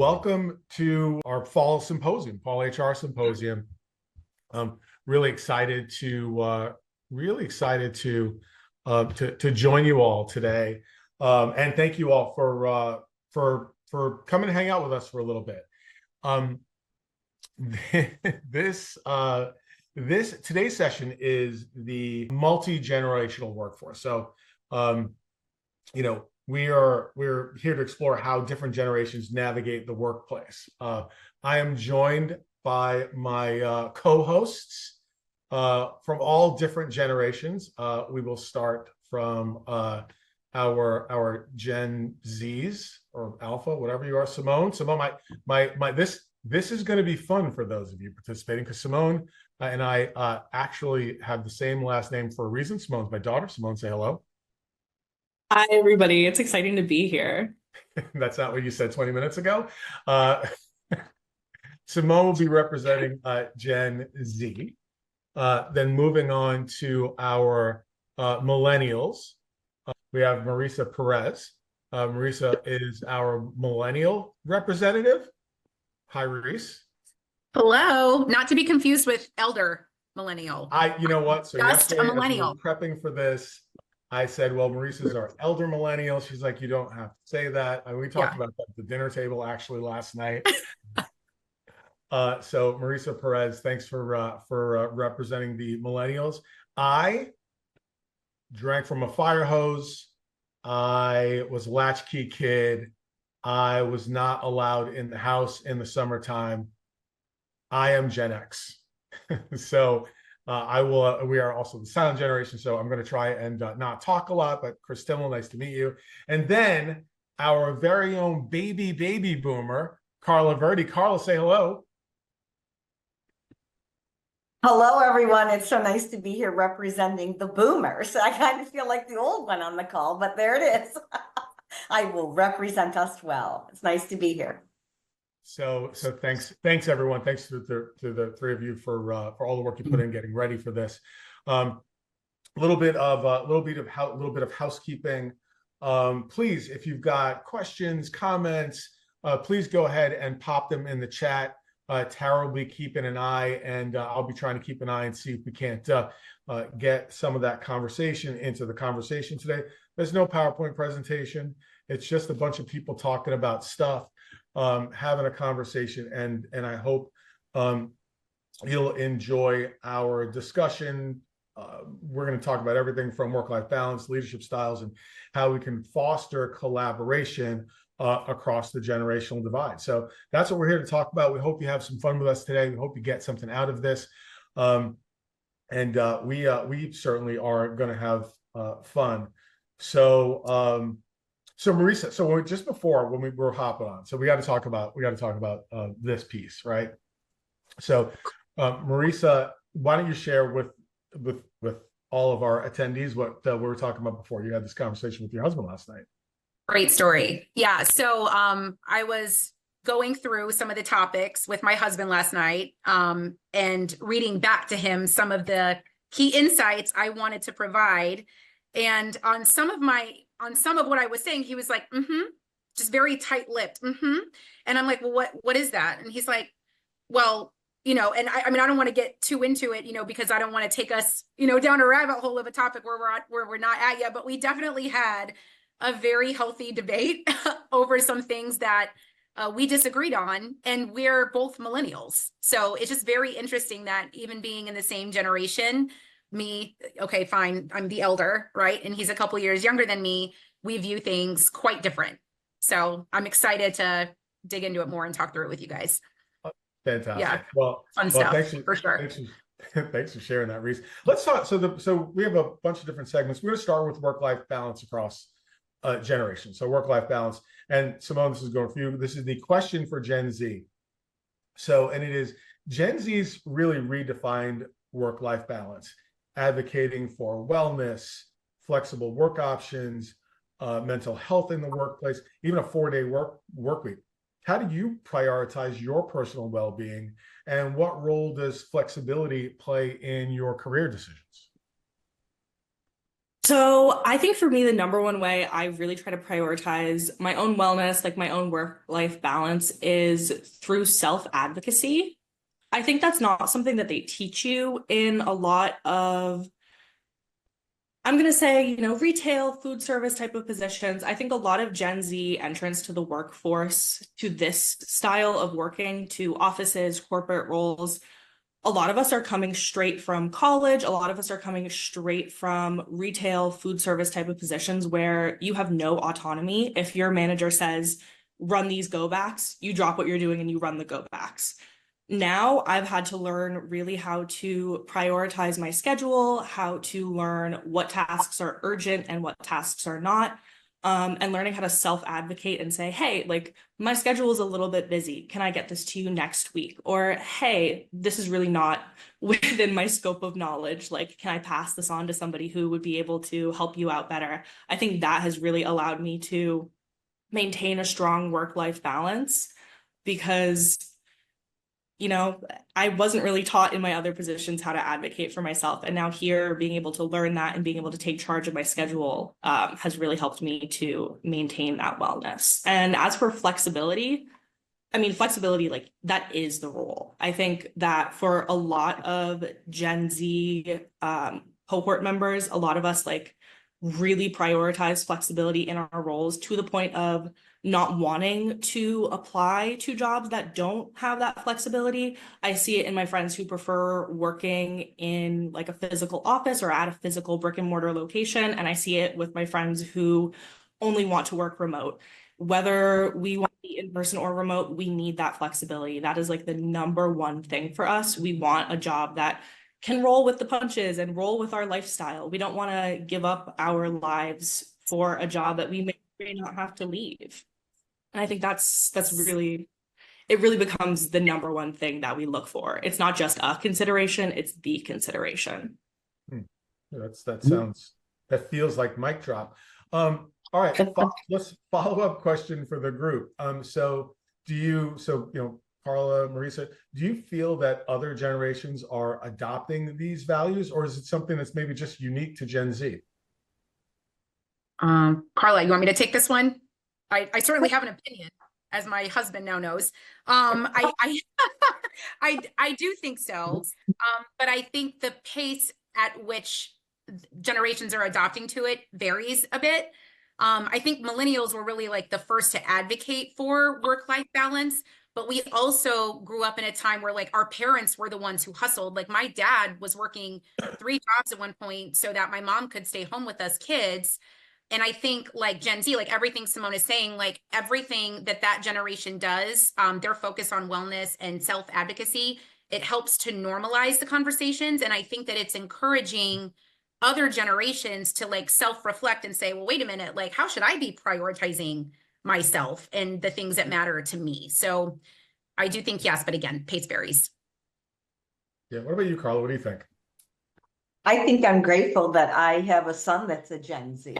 welcome to our fall symposium, fall HR symposium. I'm really excited to join you all today, and thank you all for coming to hang out with us for a little bit. This today's session is the multi-generational workforce. So, we're here to explore how different generations navigate the workplace. I am joined by my co-hosts from all different generations. We will start from our Gen Zs or Alpha, whatever you are. Simone, this is going to be fun for those of you participating, because Simone and I actually have the same last name for a reason. Simone's my daughter. Simone, say hello. Hi, everybody. It's exciting to be here. That's not what you said 20 minutes ago. Simone will be representing Gen Z. Then moving on to our millennials, we have Marisa Perez. Marisa is our millennial representative. Hi, Reese. Hello. Not to be confused with elder millennial. You know what? So Just yesterday, a millennial. as we were prepping for this, I said, well, Marisa's our elder millennial. She's like, you don't have to say that. And we talked about that at the dinner table actually last night. So Marisa Perez, thanks for representing the millennials. I drank from a fire hose. I was a latchkey kid. I was not allowed in the house in the summertime. I am Gen X. So we are also the silent generation, so I'm going to try and not talk a lot, but Christelle, nice to meet you. And then our very own baby boomer, Carla Verdi. Carla, say hello. Hello, everyone. It's so nice to be here representing the boomers. I kind of feel like the old one on the call, but there it is. I will represent us well. It's nice to be here. So thanks everyone. Thanks to the three of you for all the work you put in getting ready for this. A little bit of housekeeping. Please, if you've got questions, comments, please go ahead and pop them in the chat. Tara will be keeping an eye, and I'll be trying to keep an eye and see if we can't get some of that conversation into the conversation today. There's no PowerPoint presentation. It's just a bunch of people talking about stuff, having a conversation, and I hope you'll enjoy our discussion. We're going to talk about everything from work-life balance, leadership styles, and how we can foster collaboration across the generational divide. So that's what we're here to talk about. We hope you have some fun with us today. We hope you get something out of this. And we certainly are going to have fun. So Marisa, so just before when we were hopping on, so we got to talk about this piece, right? So Marisa, why don't you share with all of our attendees what we were talking about before you had this conversation with your husband last night? Great story. Yeah. So I was going through some of the topics with my husband last night and reading back to him some of the key insights I wanted to provide. And on some of what I was saying, he was like, just very tight-lipped. And I'm like, well, what is that? And he's like, well, and I mean, I don't want to get too into it, because I don't want to take us, down a rabbit hole of a topic where we're not at yet, but we definitely had a very healthy debate over some things that we disagreed on, and we're both millennials. So it's just very interesting that even being in the same generation, okay, fine, I'm the elder, right? And he's a couple years younger than me. We view things quite different. So I'm excited to dig into it more and talk through it with you guys. Fantastic. Yeah. Well, stuff thanks for sure. Thanks for sharing that, Reese. Let's talk. So we have a bunch of different segments. We're going to start with work-life balance across generations. So work-life balance. And Simone, this is going for you. This is the question for Gen Z. And it is, Gen Z's really redefined work-life balance, advocating for wellness, flexible work options, mental health in the workplace, even a 4-day work week. How do you prioritize your personal well-being, and what role does flexibility play in your career decisions? So I think for me, the number one way I really try to prioritize my own wellness, like my own work-life balance, is through self-advocacy. I think that's not something that they teach you in a lot of, I'm going to say, retail, food service type of positions. I think a lot of Gen Z entrance to the workforce, to this style of working, to offices, corporate roles, a lot of us are coming straight from college. A lot of us are coming straight from retail, food service type of positions where you have no autonomy. If your manager says, run these go backs, you drop what you're doing and you run the go backs. Now I've had to learn really how to prioritize my schedule, how to learn what tasks are urgent and what tasks are not, and learning how to self-advocate and say, hey, like my schedule is a little bit busy. Can I get this to you next week? Or, hey, this is really not within my scope of knowledge. Like, can I pass this on to somebody who would be able to help you out better? I think that has really allowed me to maintain a strong work-life balance because I wasn't really taught in my other positions how to advocate for myself. And now here, being able to learn that and being able to take charge of my schedule has really helped me to maintain that wellness. And as for flexibility, flexibility, like that is the role. I think that for a lot of Gen Z cohort members, a lot of us like really prioritize flexibility in our roles to the point of not wanting to apply to jobs that don't have that flexibility. I see it in my friends who prefer working in like a physical office or at a physical brick and mortar location. And I see it with my friends who only want to work remote. Whether we want to be in person or remote, we need that flexibility. That is like the number one thing for us. We want a job that can roll with the punches and roll with our lifestyle. We don't want to give up our lives for a job that we may not have to leave. And I think that's really, it really becomes the number one thing that we look for. It's not just a consideration, it's the consideration. That feels like mic drop. All right, let's follow-up question for the group. Carla, Marisa, do you feel that other generations are adopting these values, or is it something that's maybe just unique to Gen Z? Carla, you want me to take this one? I certainly have an opinion, as my husband now knows. I do think so. But I think the pace at which generations are adopting to it varies a bit. I think millennials were really like the first to advocate for work-life balance, but we also grew up in a time where like our parents were the ones who hustled. Like my dad was working 3 jobs at one point so that my mom could stay home with us kids. And I think like Gen Z, like everything Simone is saying, like everything that generation does, their focus on wellness and self-advocacy, it helps to normalize the conversations. And I think that it's encouraging other generations to like self-reflect and say, well, wait a minute, like how should I be prioritizing myself and the things that matter to me? So I do think yes, but again, pace varies. Yeah, what about you, Carla? What do you think? I think I'm grateful that I have a son that's a Gen Z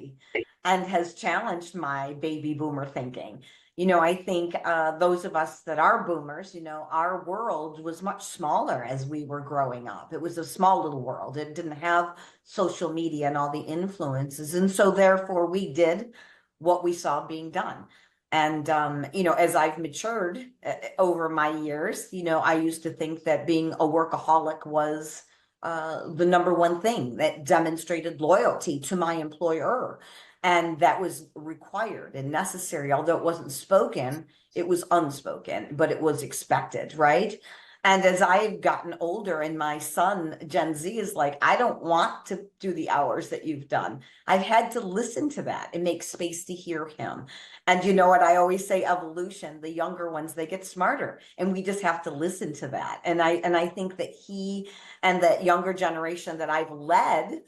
and has challenged my baby boomer thinking. I think those of us that are boomers, our world was much smaller as we were growing up. It was a small little world. It didn't have social media and all the influences. And so therefore we did what we saw being done. And, as I've matured over my years, I used to think that being a workaholic was the number one thing that demonstrated loyalty to my employer. And that was required and necessary. Although it wasn't spoken, it was unspoken, but it was expected, right? And as I've gotten older and my son, Gen Z, is like, I don't want to do the hours that you've done. I've had to listen to that and make space to hear him. And you know what? I always say evolution, the younger ones, they get smarter and we just have to listen to that. And I think that he and that younger generation that I've led,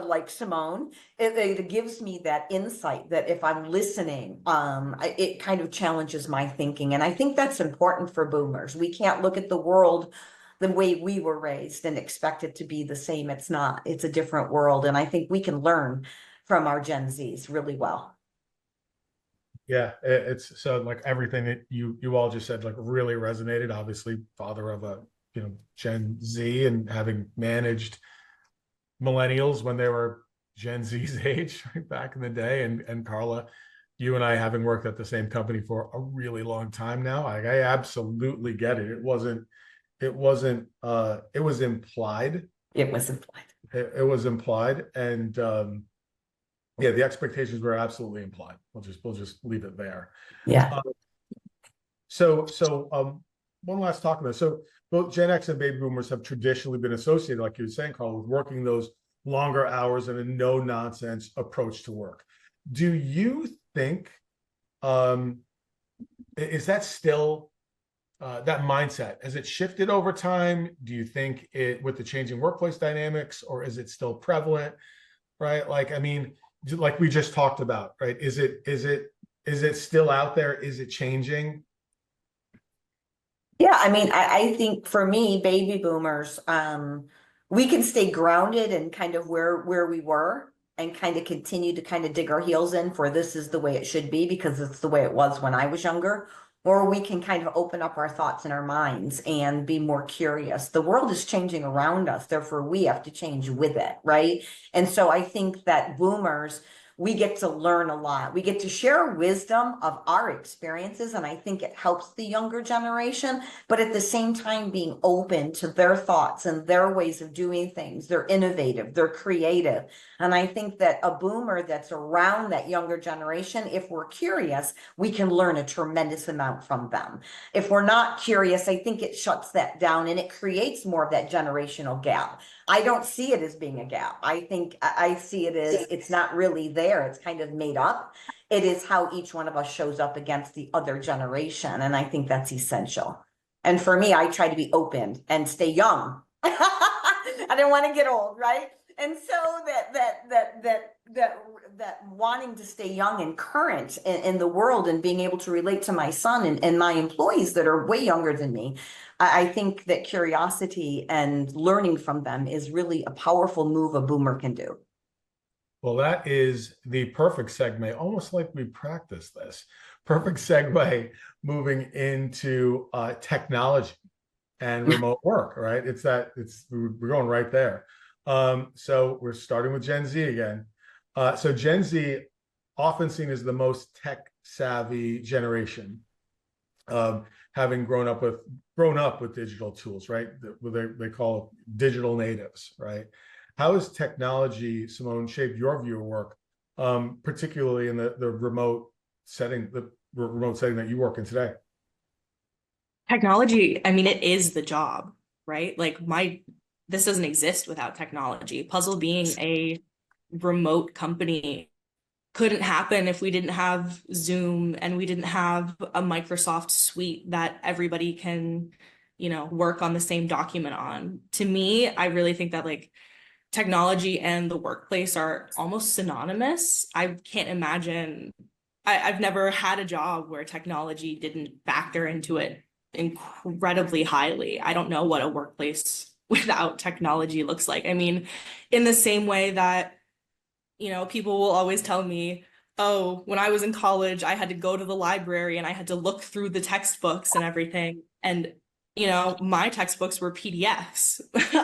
like Simone, it gives me that insight that if I'm listening, it kind of challenges my thinking. And I think that's important for boomers. We can't look at the world the way we were raised and expect it to be the same. It's not. It's a different world. And I think we can learn from our Gen Zs really well. Yeah, it's so like everything that you all just said like really resonated. Obviously, father of a Gen Z and having managed millennials when they were Gen Z's age, right, back in the day. And Carla, you and I, having worked at the same company for a really long time now, I absolutely get it. It was implied. It was implied. It was implied. And yeah, the expectations were absolutely implied. We'll just leave it there. Yeah. One last talk about this. So both Gen X and baby boomers have traditionally been associated, like you were saying, Carl, with working those longer hours and a no-nonsense approach to work. Do you think is that still that mindset? Has it shifted over time? Do you think it with the changing workplace dynamics, or is it still prevalent? Right? Like, I mean, like we just talked about, right? Is it still out there? Is it changing? Yeah, I mean, I think for me, baby boomers, we can stay grounded and kind of where we were and kind of continue to kind of dig our heels in for this is the way it should be because it's the way it was when I was younger. Or we can kind of open up our thoughts and our minds and be more curious. The world is changing around us, therefore we have to change with it, right? And so I think that boomers, we get to learn a lot. We get to share wisdom of our experiences, and I think it helps the younger generation, but at the same time being open to their thoughts and their ways of doing things. They're innovative, they're creative. And I think that a boomer that's around that younger generation, if we're curious, we can learn a tremendous amount from them. If we're not curious, I think it shuts that down and it creates more of that generational gap. I don't see it as being a gap. I think I see it as it's not really there. It's kind of made up. It is how each one of us shows up against the other generation. And I think that's essential. And for me, I try to be open and stay young. I don't want to get old, right? And so that wanting to stay young and current in the world and being able to relate to my son and my employees that are way younger than me, I think that curiosity and learning from them is really a powerful move a boomer can do. Well, that is the perfect segue, almost like we practiced this. Perfect segue moving into technology and remote work, right? We're going right there. So we're starting with Gen Z again. So Gen Z, often seen as the most tech savvy generation, having grown up with digital tools, right? They call digital natives, right? How has technology, Simone, shaped your view of work, particularly in the remote setting, that you work in today? Technology, I mean, it is the job, right? Like this doesn't exist without technology. Puzzle being a remote company couldn't happen if we didn't have Zoom and we didn't have a Microsoft suite that everybody can, work on the same document on. To me, I really think that like technology and the workplace are almost synonymous. I can't imagine, I've never had a job where technology didn't factor into it incredibly highly. I don't know what a workplace without technology looks like. I mean, in the same way that, people will always tell me, oh, when I was in college, I had to go to the library and I had to look through the textbooks and everything. And, my textbooks were PDFs.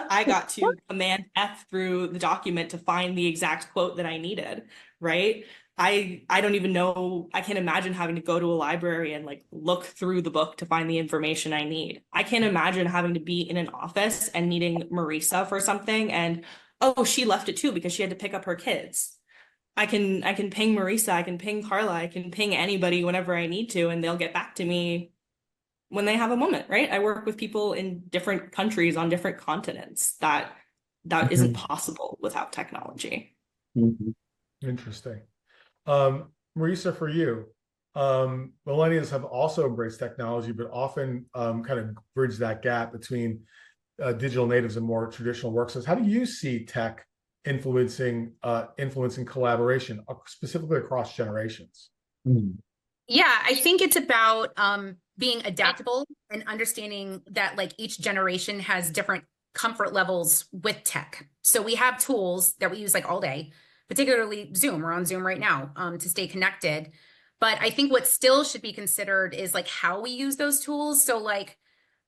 I got to Command F through the document to find the exact quote that I needed, right? I don't even know, I can't imagine having to go to a library and like look through the book to find the information I need. I can't imagine having to be in an office and needing Marisa for something and, oh, she left it too because she had to pick up her kids. I can ping Marisa, I can ping Carla, I can ping anybody whenever I need to, and they'll get back to me when they have a moment, right? I work with people in different countries on different continents. That isn't possible without technology. Interesting. Marisa, for you, millennials have also embraced technology, but often kind of bridge that gap between digital natives and more traditional workers. How do you see tech influencing collaboration, specifically across generations? Yeah, I think it's about being adaptable and understanding that like each generation has different comfort levels with tech. So we have tools that we use like all day, particularly Zoom. We're on Zoom right now to stay connected. But I think what still should be considered is like how we use those tools. So like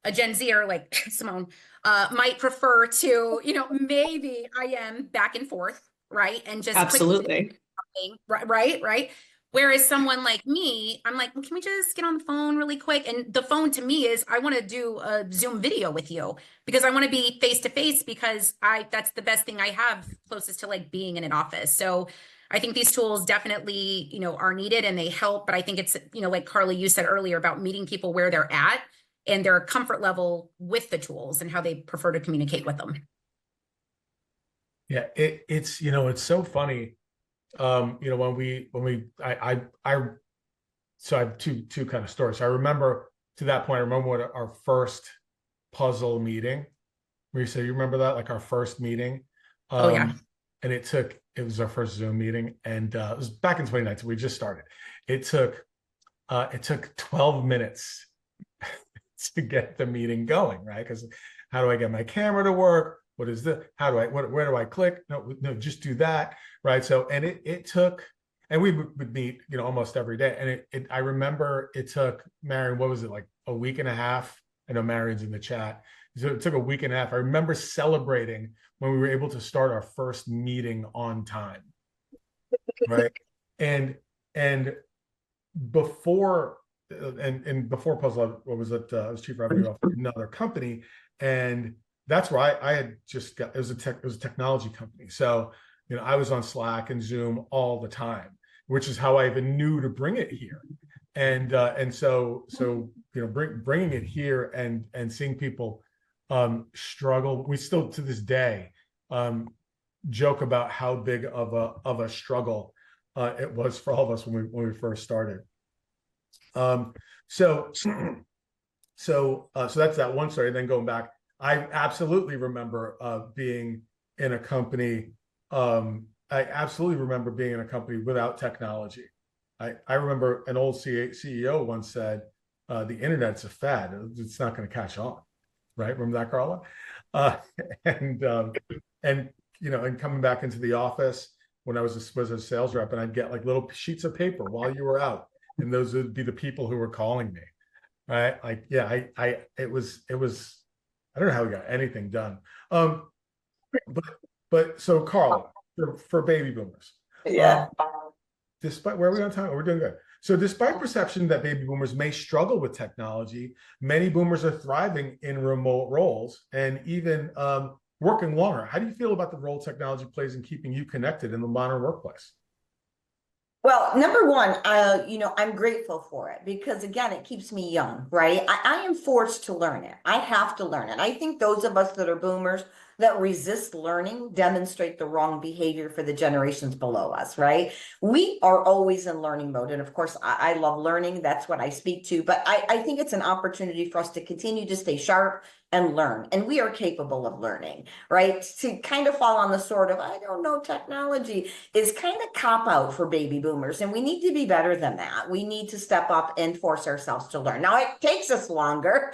a Gen Zer like Simone might prefer to, maybe I am back and forth right? And just click Absolutely. something, right. Whereas someone like me, I'm like, well, can we just get on the phone really quick? And the phone to me is, I want to do a Zoom video with you because I want to be face to face, because that's the best thing I have closest to like being in an office. So I think these tools definitely, are needed and they help, but I think it's, like Carly, you said earlier about meeting people where they're at and their comfort level with the tools and how they prefer to communicate with them. Yeah, it's it's so funny. So I have two kind of stories. I remember to that point, I remember what our first puzzle meeting, where you say, you remember that, like our first meeting. Oh yeah. And it was our first Zoom meeting, and it was back in 2019. We just started. It took 12 minutes to get the meeting going, right? Because how do I get my camera to work? What is this? Where do I click? No, just do that, right? So, and it took, and we would meet, almost every day. And I remember it took Marion, what was it, like a week and a half? I know Marion's in the chat. So it took a week and a half. I remember celebrating when we were able to start our first meeting on time, right? And before before Puzzle, I was chief revenue officer at another company, and that's where I had just got, it was a technology company. So, I was on Slack and Zoom all the time, which is how I even knew to bring it here. And so bringing it here and seeing people struggle. We still to this day joke about how big of a struggle it was for all of us when we first started. So that's that one story. And then going back, I absolutely remember being in a company. I absolutely remember being in a company without technology. I remember an old CEO once said, "The internet's a fad; it's not going to catch on." Right? Remember that, Carla? And and coming back into the office when I was a sales rep, and I'd get like little sheets of paper while you were out, and those would be the people who were calling me. Right? Like, yeah, it was. I don't know how we got anything done. But so Carla, for baby boomers, Yeah. despite where are we on time? Oh, we're doing good. So despite perception that baby boomers may struggle with technology, many boomers are thriving in remote roles and even working longer. How do you feel about the role technology plays in keeping you connected in the modern workplace? Well, number one, I'm grateful for it because again, it keeps me young, right? I am forced to learn it. I have to learn it. I think those of us that are boomers that resist learning demonstrate the wrong behavior for the generations below us, right? We are always in learning mode. And of course, I love learning. That's what I speak to. But I think it's an opportunity for us to continue to stay sharp and learn. And we are capable of learning, right? To kind of fall on the sword of, I don't know, technology is kind of cop out for baby boomers. And we need to be better than that. We need to step up and force ourselves to learn. Now, it takes us longer.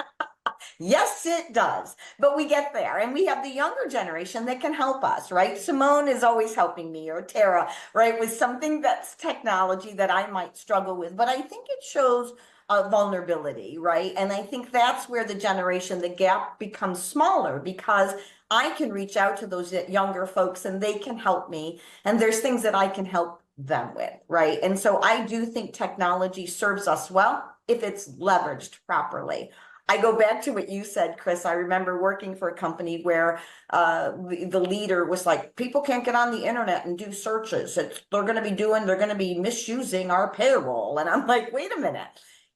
Yes, it does. But we get there and we have the younger generation that can help us, right? Simone is always helping me, or Tara, right? With something that's technology that I might struggle with. But I think it shows vulnerability, right? And I think that's where the gap becomes smaller because I can reach out to those younger folks and they can help me. And there's things that I can help them with, right? And so I do think technology serves us well if it's leveraged properly. I go back to what you said, Chris. I remember working for a company where the leader was like, people can't get on the internet and do searches. They're going to be misusing our payroll. And I'm like, wait a minute.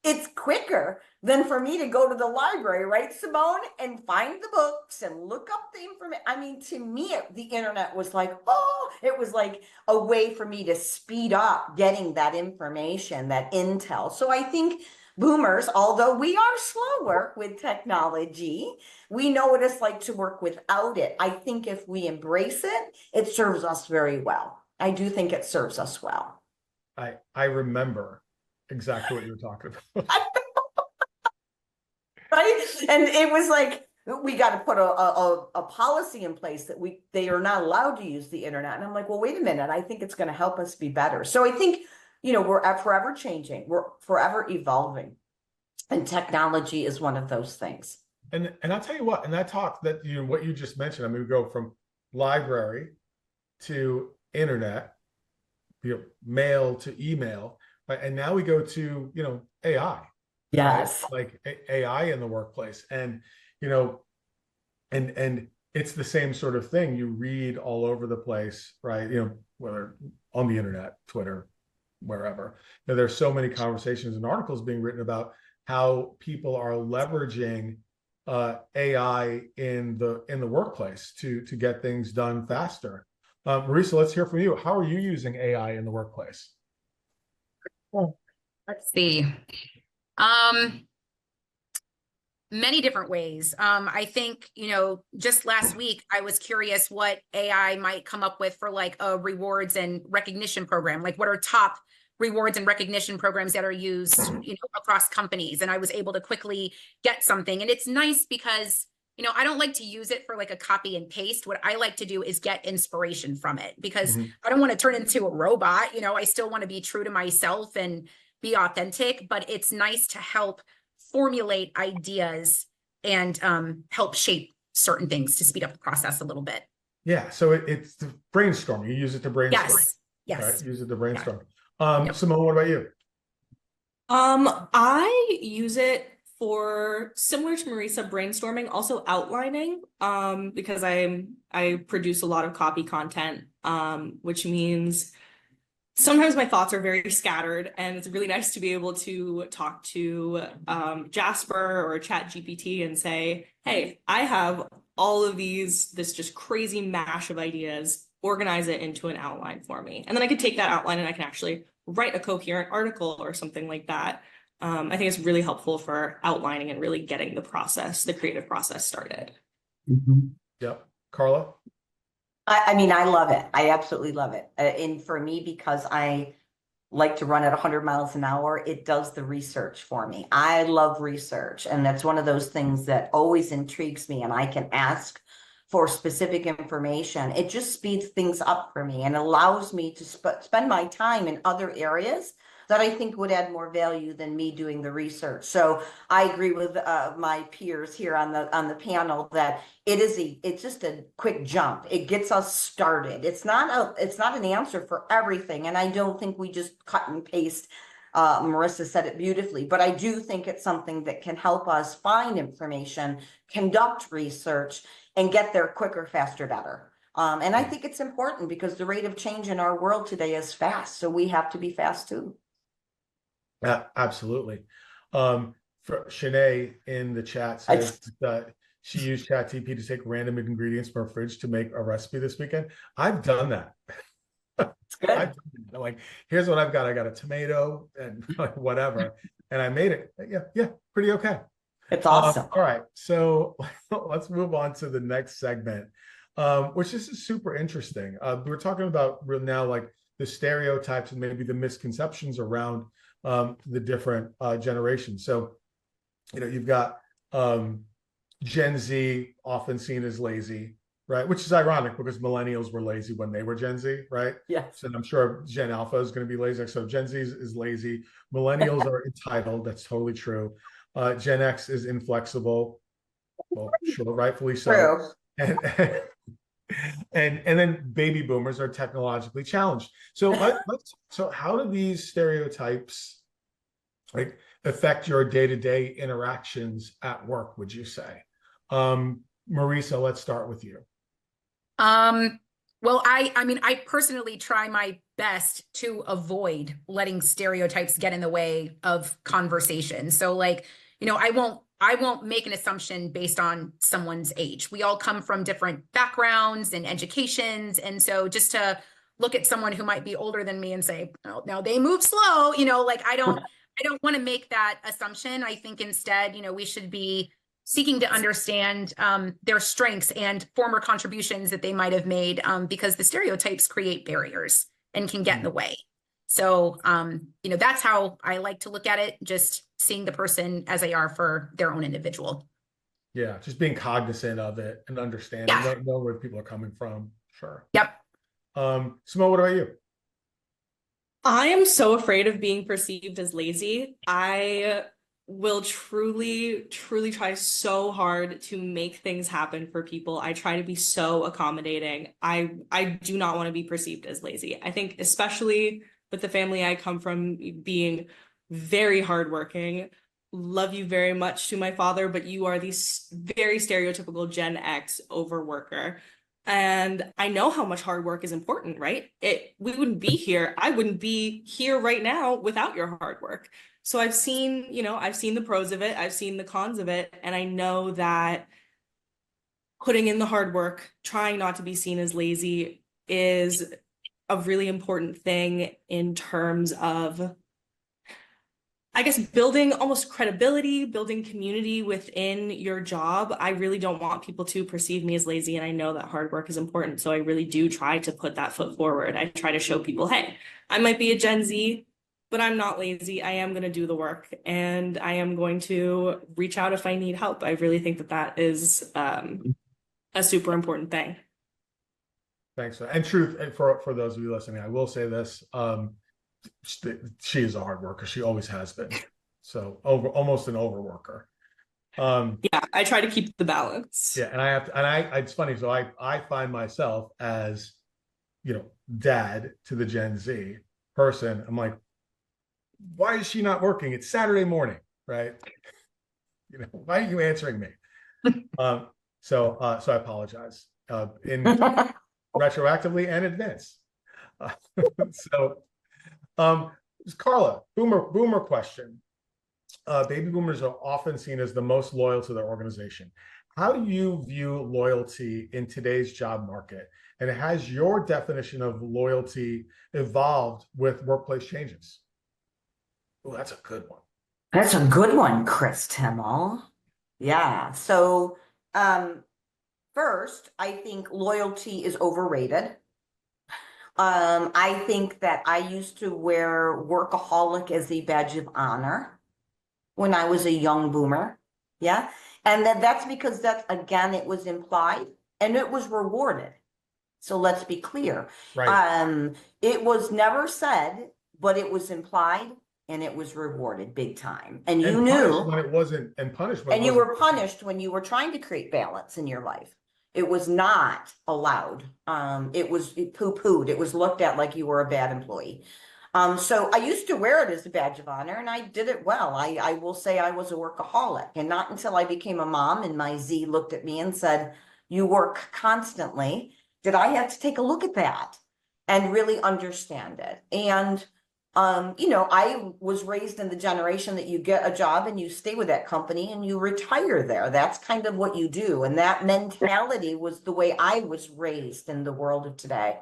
It's quicker than for me to go to the library, right, Simone, and find the books and look up the information. I mean, to me, the internet was like, it was like a way for me to speed up getting that information, that intel. So I think boomers, although we are slower with technology, we know what it's like to work without it. I think if we embrace it, it serves us very well. I do think it serves us well. I remember exactly what you were talking about. Right? And it was like, we got to put a policy in place that they are not allowed to use the internet. And I'm like, well, wait a minute. I think it's going to help us be better. So I think, we're forever changing. We're forever evolving. And technology is one of those things. And I'll tell you what, and that talk that what you just mentioned, I mean, we go from library to internet, mail to email, right? And now we go to, AI. Yes. Right? Like AI in the workplace. And, you know, and it's the same sort of thing you read all over the place, right? Whether on the internet, Twitter, wherever. There's so many conversations and articles being written about how people are leveraging AI in the workplace to get things done faster. Marisa, let's hear from you. How are you using AI in the workplace? Let's see. Many different ways. I think, just last week, I was curious what AI might come up with for like a rewards and recognition program. Like what are top rewards and recognition programs that are used, across companies. And I was able to quickly get something. And it's nice because, I don't like to use it for like a copy and paste. What I like to do is get inspiration from it because I don't want to turn into a robot. I still want to be true to myself and be authentic, but it's nice to help formulate ideas and help shape certain things to speed up the process a little bit. Yeah, so it's the brainstorm. You use it to brainstorm. Yes. Right? Use it to brainstorm. Yep. Simone, what about you? I use it for similar to Marisa brainstorming, also outlining, because I produce a lot of copy content, which means sometimes my thoughts are very scattered, and it's really nice to be able to talk to Jasper or ChatGPT and say, hey, I have all of this just crazy mash of ideas, organize it into an outline for me. And then I could take that outline and I can actually write a coherent article or something like that. I think it's really helpful for outlining and really getting the creative process started. Yep. Carla? I love it. I absolutely love it. And for me, because I like to run at 100 miles an hour, it does the research for me. I love research. And that's one of those things that always intrigues me. And I can ask for specific information. It just speeds things up for me and allows me to spend my time in other areas that I think would add more value than me doing the research. So I agree with my peers here on the panel that it's just a quick jump. It gets us started. It's not an answer for everything, and I don't think we just cut and paste. Marisa said it beautifully, but I do think it's something that can help us find information, conduct research, and get there quicker, faster, better. And I think it's important because the rate of change in our world today is fast, so we have to be fast too. Yeah, absolutely. For Shanae in the chat says that she used ChatGPT to take random ingredients from her fridge to make a recipe this weekend. I've done that. It's good. Like, here's what I've got. I got a tomato and whatever, and I made it. Yeah, pretty okay. It's awesome. All right, so let's move on to the next segment, which is super interesting. We're talking about now like the stereotypes and maybe the misconceptions around the different generations. So, you've got Gen Z often seen as lazy, right? Which is ironic because millennials were lazy when they were Gen Z, right? Yes. So I'm sure Gen Alpha is going to be lazy. So Gen Z is lazy. Millennials are entitled. That's totally true. Gen X is inflexible. Well, sure, rightfully so. True. And then baby boomers are technologically challenged. So so how do these stereotypes affect your day-to-day interactions at work, would you say? Marisa, let's start with you. Well, I personally try my best to avoid letting stereotypes get in the way of conversation. So like, I won't make an assumption based on someone's age. We all come from different backgrounds and educations. And so just to look at someone who might be older than me and say, oh, now they move slow, like I don't want to make that assumption. I think instead, we should be seeking to understand their strengths and former contributions that they might have made, because the stereotypes create barriers and can get in the way. So, that's how I like to look at it, just seeing the person as they are for their own individual. Yeah, just being cognizant of it and understanding, know where people are coming from. Sure. Yep. Simone, what about you? I am so afraid of being perceived as lazy. I will truly, truly try so hard to make things happen for people. I try to be so accommodating. I do not want to be perceived as lazy. I think especially with the family I come from being very hardworking. Love you very much to my father, but you are the very stereotypical Gen X overworker. And I know how much hard work is important, right? We wouldn't be here. I wouldn't be here right now without your hard work. So I've seen, I've seen the pros of it, I've seen the cons of it, and I know that putting in the hard work, trying not to be seen as lazy is a really important thing in terms of, I guess, building almost credibility, building community within your job. I really don't want people to perceive me as lazy, and I know that hard work is important. So I really do try to put that foot forward. I try to show people, hey, I might be a Gen Z, but I'm not lazy. I am going to do the work, and I am going to reach out if I need help. I really think that that is a super important thing. Thanks. And truth, and for those of you listening, I will say this. She is a hard worker. She always has been. So almost an overworker. Yeah, I try to keep the balance. Yeah, and I have to, it's funny. So I find myself as, dad to the Gen Z person. I'm like, why is she not working? It's Saturday morning, right? Why are you answering me? So I apologize in retroactively and advance. Carla, boomer question. Baby boomers are often seen as the most loyal to their organization. How do you view loyalty in today's job market? And has your definition of loyalty evolved with workplace changes? Oh, that's a good one. That's a good one, Chris Timmel. Yeah. So, first, I think loyalty is overrated. I think that I used to wear workaholic as a badge of honor when I was a young boomer. Yeah. And that's because again, it was implied and it was rewarded. So let's be clear. Right. It was never said, but it was implied and it was rewarded big time. And you knew when it wasn't, and punished when and you were punished when you were trying to create balance in your life. It was not allowed. It was poo-pooed. It was looked at like you were a bad employee. So I used to wear it as a badge of honor, and I did it well. I will say I was a workaholic, and not until I became a mom and my Z looked at me and said, "You work constantly," did I have to take a look at that and really understand it. And I was raised in the generation that you get a job and you stay with that company and you retire there. That's kind of what you do. And that mentality was the way I was raised in the world of today.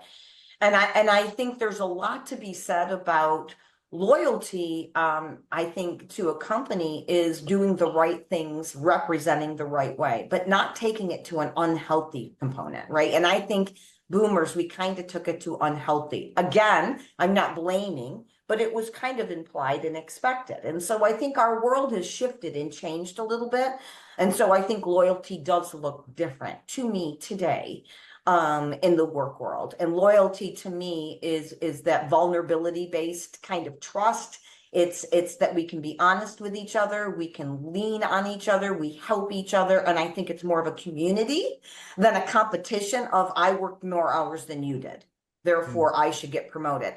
And I think there's a lot to be said about loyalty. I think to a company is doing the right things, representing the right way, but not taking it to an unhealthy component, right? And I think boomers, we kind of took it to unhealthy. Again, I'm not blaming, but it was kind of implied and expected. And so I think our world has shifted and changed a little bit. And so I think loyalty does look different to me today in the work world. And loyalty to me is that vulnerability based kind of trust. It's that we can be honest with each other, we can lean on each other, we help each other. And I think it's more of a community than a competition of I worked more hours than you did, therefore I should get promoted.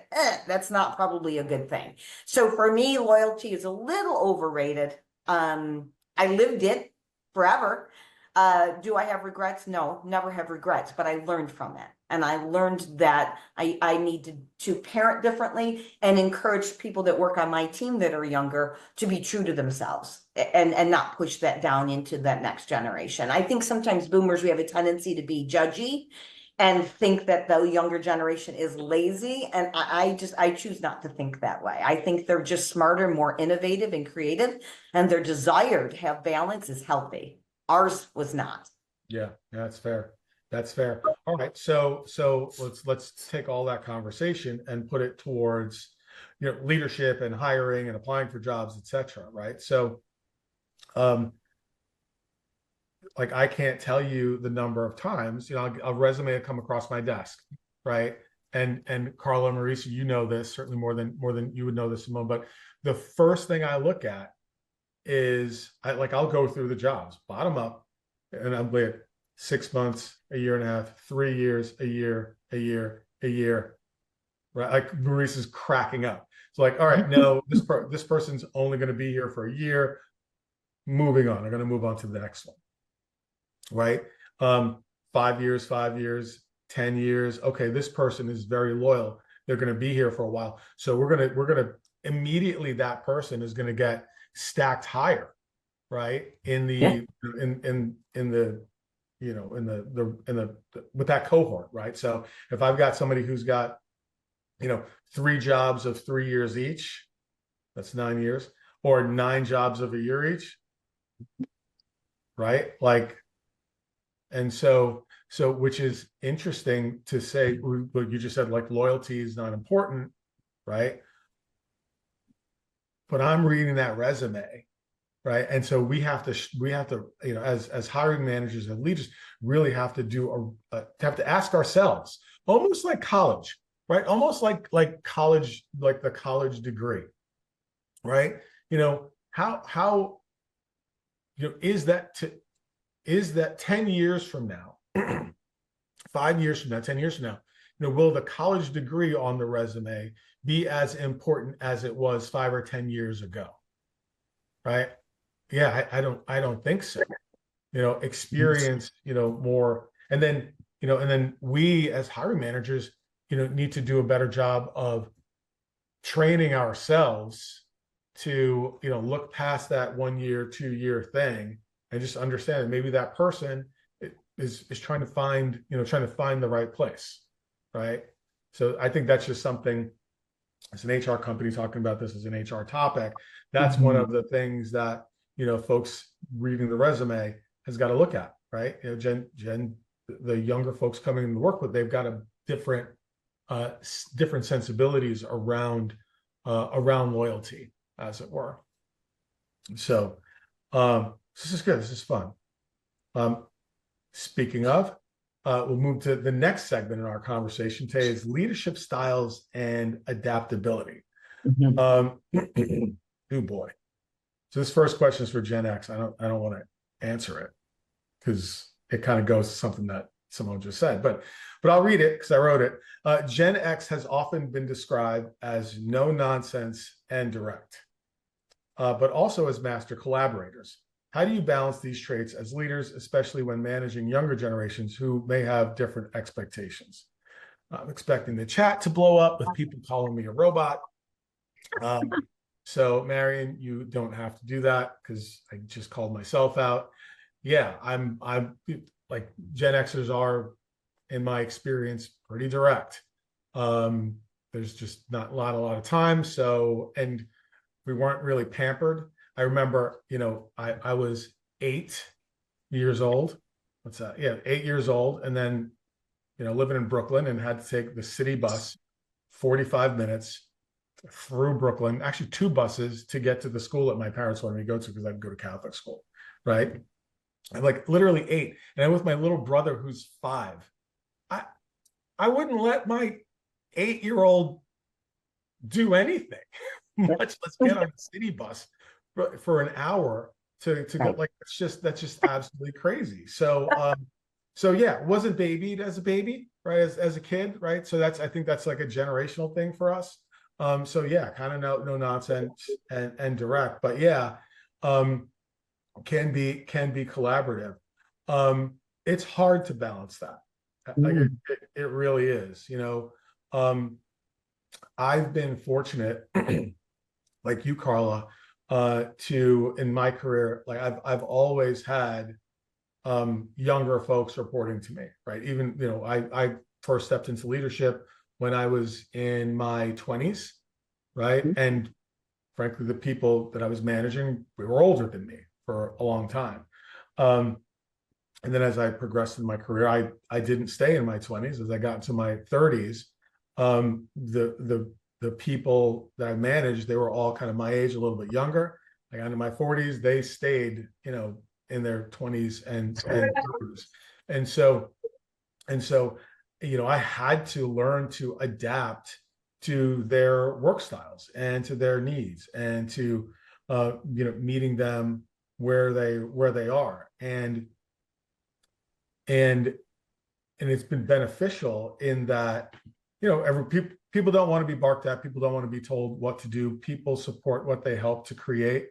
That's not probably a good thing. So for me, loyalty is a little overrated. I lived it forever. Do I have regrets? No, never have regrets, but I learned from it. And I learned that I need to parent differently and encourage people that work on my team that are younger to be true to themselves and not push that down into that next generation. I think sometimes boomers, we have a tendency to be judgy and think that the younger generation is lazy. And I choose not to think that way. I think they're just smarter, more innovative and creative, and their desire to have balance is healthy. Ours was not. Yeah, that's fair. That's fair. All right. So let's take all that conversation and put it towards, leadership and hiring and applying for jobs, et cetera. Right. So, like, I can't tell you the number of times, a resume will come across my desk. Right. And Carla and Marisa, this certainly more than you would know this, Simone, but the first thing I look at is I'll go through the jobs bottom up, and I'm like 6 months, a year and a half, 3 years, a year, a year, a year, right? Like Maurice is cracking up. It's like, all right, no, this person's only going to be here for a year. Moving on, I'm going to move on to the next one, right? 5 years, 5 years, 10 years. Okay, this person is very loyal. They're going to be here for a while. So we're gonna immediately, that person is going to get stacked higher, right? In the in the with that cohort, right? So if I've got somebody who's got 3 jobs of 3 years each, that's 9 years, or 9 jobs of a year each, right? Like, and so which is interesting to say, what you just said, like loyalty is not important, right? But I'm reading that resume, right? And so we have to, as hiring managers and leaders, really have to have to ask ourselves, almost like college, right? Almost like college, like the college degree, right? How is that 10 years from now, 5 years from now, 10 years from now, will the college degree on the resume be as important as it was 5 or 10 years ago? Right? Yeah, I don't think so. Experience, more, and then we as hiring managers, need to do a better job of training ourselves to, look past that 1 year, 2 year thing, and just understand that maybe that person is trying to find the right place, right? So I think that's just something, as an HR company talking about this as an HR topic, that's one of the things that, folks reading the resume has got to look at, right? Jen, the younger folks coming in to work with, they've got a different sensibilities around loyalty, as it were. So this is good. This is fun. Speaking of, we'll move to the next segment in our conversation today, is leadership styles and adaptability. Oh boy. So this first question is for Gen X. I don't want to answer it because it kind of goes to something that someone just said, but I'll read it because I wrote it. Gen X has often been described as no nonsense and direct, but also as master collaborators. How do you balance these traits as leaders, especially when managing younger generations who may have different expectations? I'm expecting the chat to blow up with people calling me a robot. So Marion, you don't have to do that because I just called myself out. Yeah, I'm like Gen Xers are, in my experience, pretty direct. There's just not a lot of time. So, and we weren't really pampered. I remember, I was 8 years old. What's that? Yeah, 8 years old. And then, living in Brooklyn, and had to take the city bus 45 minutes through Brooklyn, actually 2 buses to get to the school that my parents wanted me to go to because I'd go to Catholic school, right? I'm like literally 8. And I'm with my little brother who's 5. I wouldn't let my 8-year-old do anything, much less get on a city bus for an hour to go. Like, that's just absolutely crazy. So yeah, wasn't babied as a baby, right? As a kid, right? So I think that's like a generational thing for us. So yeah, kind of no nonsense and direct, but yeah, can be collaborative. It's hard to balance that. Like it really is. I've been fortunate, like you, Carla, to, in my career, like I've always had younger folks reporting to me, right? Even, I first stepped into leadership when I was in my 20s, right? And frankly, the people that I was managing, we were older than me for a long time. And then as I progressed in my career, I didn't stay in my 20s. As I got into my 30s, the people that I managed, they were all kind of my age, a little bit younger. I got into my 40s, they stayed, in their 20s and 30s. And so, I had to learn to adapt to their work styles and to their needs and to meeting them where they are, and it's been beneficial in that, people don't want to be barked at, people don't want to be told what to do, people support what they help to create,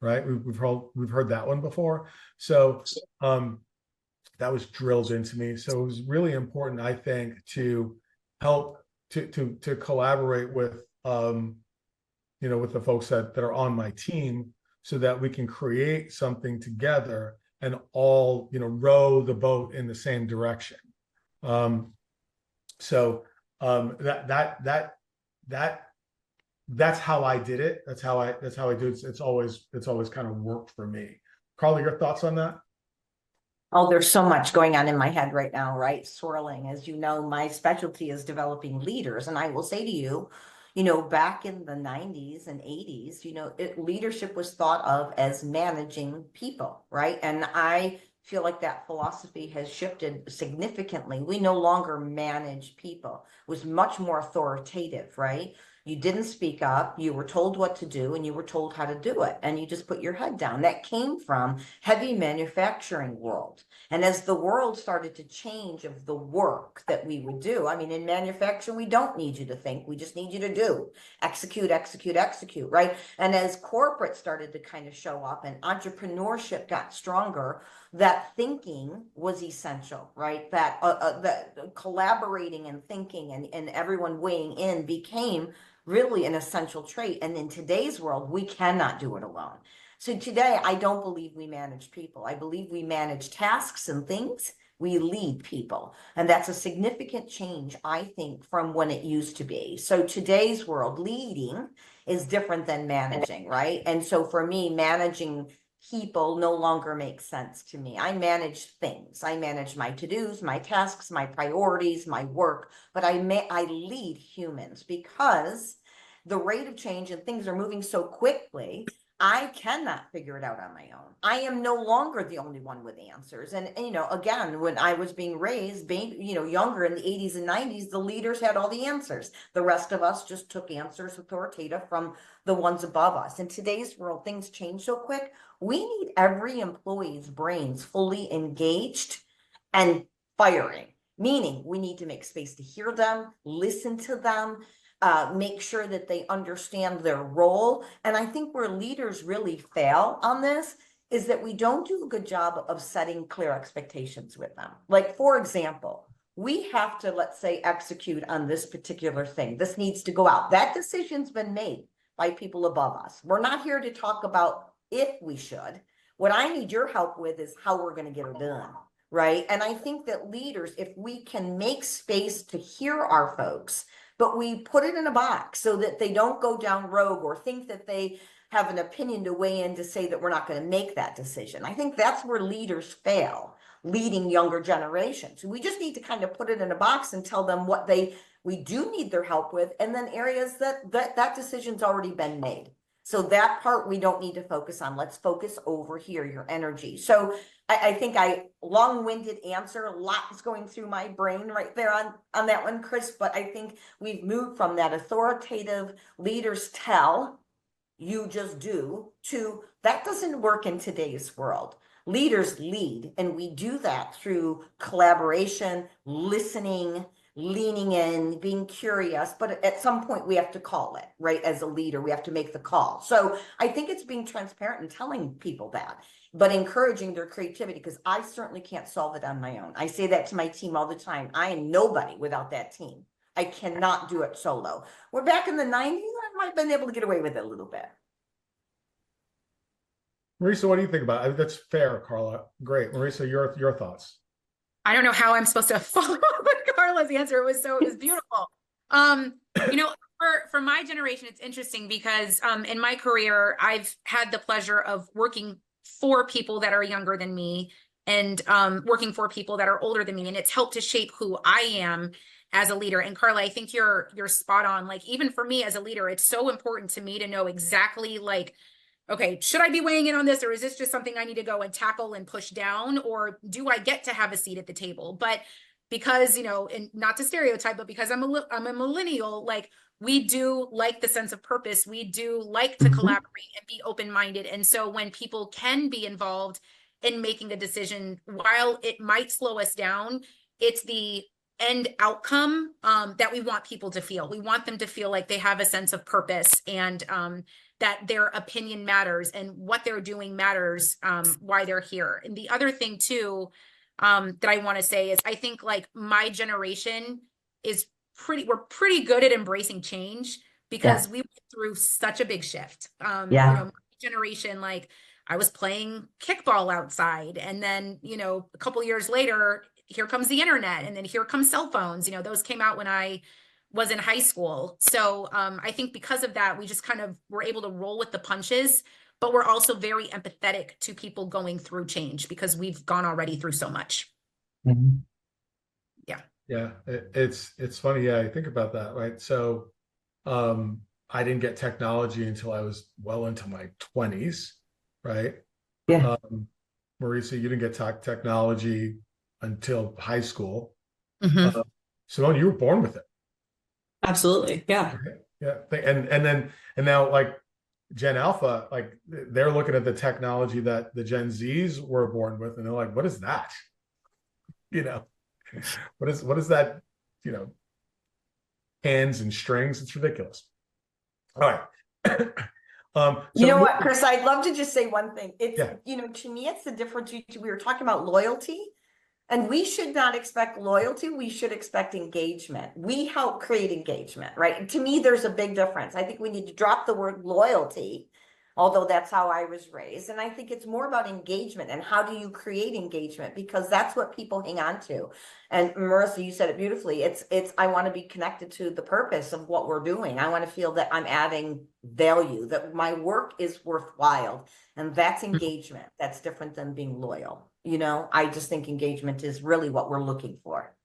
right? We've heard that one before. So that was drilled into me. So it was really important, I think, to help to collaborate with with the folks that are on my team, so that we can create something together and all row the boat in the same direction. So that's how I did it. That's how I do it. It's always kind of worked for me. Carla, your thoughts on that? Oh, there's so much going on in my head right now, right? Swirling. As you know, my specialty is developing leaders. And I will say to you, back in the 90s and 80s, leadership was thought of as managing people, right? And I feel like that philosophy has shifted significantly. We no longer manage people. It was much more authoritative, right? You didn't speak up, you were told what to do, and you were told how to do it, and you just put your head down. That came from heavy manufacturing world. And as the world started to change of the work that we would do, I mean, in manufacturing, we don't need you to think, we just need you to do, execute, execute, execute, right? And as corporate started to kind of show up and entrepreneurship got stronger, that thinking was essential, right? That collaborating and thinking and everyone weighing in became really an essential trait. And in today's world, we cannot do it alone. So today, I don't believe we manage people. I believe we manage tasks and things. We lead people. And that's a significant change, I think, from when it used to be. So today's world, leading is different than managing, right? And so for me, managing people no longer makes sense to me. I manage things. I manage my to-dos, my tasks, my priorities, my work, but I lead humans, because the rate of change and things are moving so quickly, I cannot figure it out on my own. I am no longer the only one with answers. And again, when I was being raised, younger in the 80s and 90s, the leaders had all the answers. The rest of us just took answers authoritative from the ones above us. In today's world, things change so quick. We need every employee's brains fully engaged and firing, meaning we need to make space to hear them, listen to them, make sure that they understand their role. And I think where leaders really fail on this is that we don't do a good job of setting clear expectations with them. Like, for example, we have to, let's say, execute on this particular thing. This needs to go out. That decision's been made by people above us. We're not here to talk about if we should. What I need your help with is how we're going to get it done, right? And I think that leaders, if we can make space to hear our folks, but we put it in a box so that they don't go down rogue or think that they have an opinion to weigh in to say that we're not going to make that decision. I think that's where leaders fail, leading younger generations. We just need to kind of put it in a box and tell them what we do need their help with, and then areas that decision's already been made. So that part we don't need to focus on. Let's focus over here, your energy. So I think long-winded answer, a lot is going through my brain right there on that one, Chris, but I think we've moved from that authoritative leaders tell, you just do, to that doesn't work in today's world. Leaders lead, and we do that through collaboration, listening, leaning in, being curious, but at some point we have to call it, right? As a leader, we have to make the call. So I think it's being transparent and telling people that, but encouraging their creativity, because I certainly can't solve it on my own. I say that to my team all the time. I am nobody without that team. I cannot do it solo. We're back in the 90s. I might have been able to get away with it a little bit. Marisa, what do you think about it? That's fair, Carla. Great. Marisa, your thoughts. I don't know how I'm supposed to follow up with Carla's answer. It was beautiful. For my generation, it's interesting because in my career, I've had the pleasure of working for people that are younger than me and working for people that are older than me, and it's helped to shape who I am as a leader. And Carla, I think you're spot on. Like, even for me as a leader, it's so important to me to know exactly, like, okay, should I be weighing in on this, or is this just something I need to go and tackle and push down, or do I get to have a seat at the table? But because, and not to stereotype, but because I'm a millennial, like, we do like the sense of purpose. We do like to collaborate and be open-minded. And so when people can be involved in making a decision, while it might slow us down, it's the end outcome that we want people to feel. We want them to feel like they have a sense of purpose, and that their opinion matters and what they're doing matters, why they're here. And the other thing too, that I want to say is, I think like my generation is we're pretty good at embracing change, because we went through such a big shift. You know, my generation, like I was playing kickball outside, and then, you know, a couple years later, here comes the internet, and then here comes cell phones. You know, those came out when I was in high school. So I think because of that, we just kind of were able to roll with the punches, but we're also very empathetic to people going through change, because we've gone already through so much. Yeah, it's funny. Yeah, I think about that, right? So I didn't get technology until I was well into my 20s, right? Yeah. Marisa, you didn't get technology until high school. Mhm. Simone, you were born with it. Absolutely. Yeah. Yeah. And now like Gen Alpha, like they're looking at the technology that the Gen Zs were born with, and they're like, what is that? You know, what is that? You know, hands and strings. It's ridiculous. All right. You know So what, Chris, I'd love to just say one thing. It's, Yeah. you know, to me, it's the difference. We were talking about loyalty, and we should not expect loyalty. We should expect engagement. We help create engagement, right? To me, there's a big difference. I think we need to drop the word loyalty, although that's how I was raised. And I think it's more about engagement, and how do you create engagement? Because that's what people hang on to. And Marissa, you said it beautifully. I want to be connected to the purpose of what we're doing. I want to feel that I'm adding value, that my work is worthwhile. And that's engagement. That's different than being loyal. You know, I just think engagement is really what we're looking for.